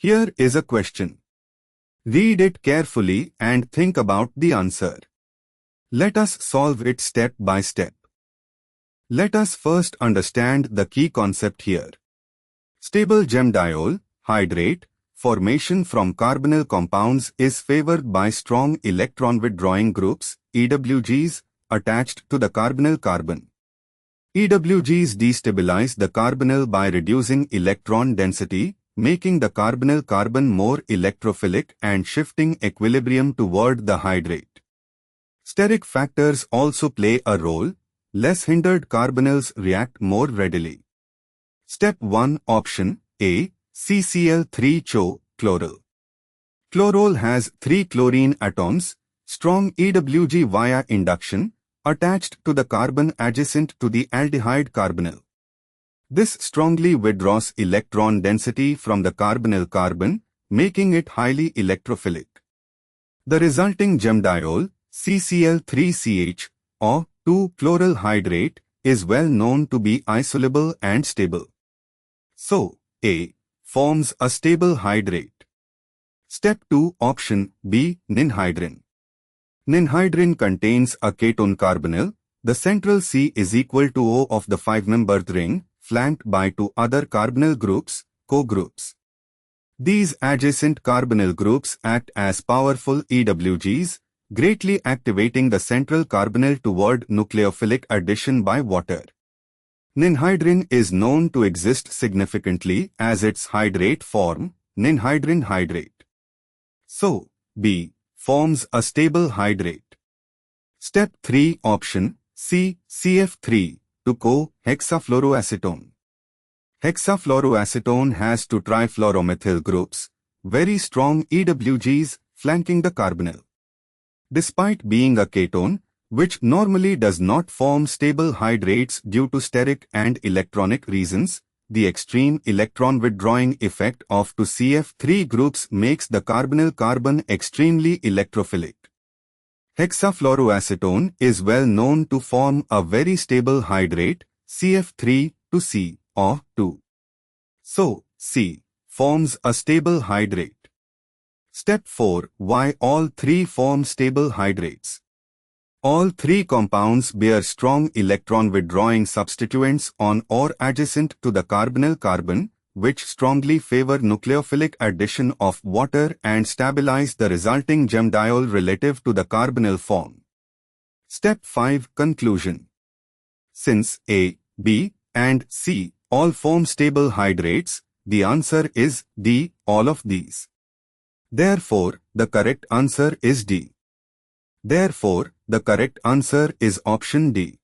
Here is a question. Read it carefully and think about the answer. Let us solve it step by step. Let us first understand the key concept here. Stable gem-diol, hydrate, formation from carbonyl compounds is favored by strong electron withdrawing groups, EWGs, attached to the carbonyl carbon. EWGs destabilize the carbonyl by reducing electron density, making the carbonyl carbon more electrophilic and shifting equilibrium toward the hydrate. Steric factors also play a role. Less hindered carbonyls react more readily. Step 1 Option A CCl3CHO chloral. Chlorol has 3 chlorine atoms, strong EWG via induction, attached to the carbon adjacent to the aldehyde carbonyl. This strongly withdraws electron density from the carbonyl carbon, making it highly electrophilic. The resulting gem-diol, CCl3CH, or 2-chloral hydrate, is well known to be isolable and stable. So, A forms a stable hydrate. Step 2 Option B Ninhydrin. Ninhydrin contains a ketone carbonyl. The central C is equal to O of the 5-membered ring, flanked by 2 other carbonyl groups, co-groups. These adjacent carbonyl groups act as powerful EWGs, greatly activating the central carbonyl toward nucleophilic addition by water. Ninhydrin is known to exist significantly as its hydrate form, ninhydrin hydrate. So, B forms a stable hydrate. Step 3 Option C CF3 2-co-hexafluoroacetone. Hexafluoroacetone has 2 trifluoromethyl groups, very strong EWGs flanking the carbonyl. Despite being a ketone, which normally does not form stable hydrates due to steric and electronic reasons, the extreme electron withdrawing effect of 2 CF3 groups makes the carbonyl carbon extremely electrophilic. Hexafluoroacetone is well known to form a very stable hydrate, CF3 to C, or 2. So, C forms a stable hydrate. Step 4 Why all 3 form stable hydrates? All 3 compounds bear strong electron withdrawing substituents on or adjacent to the carbonyl carbon, which strongly favor nucleophilic addition of water and stabilize the resulting gem-diol relative to the carbonyl form. Step 5 Conclusion. Since A, B, and C all form stable hydrates, the answer is D, all of these. Therefore, the correct answer is D. Therefore, the correct answer is option D.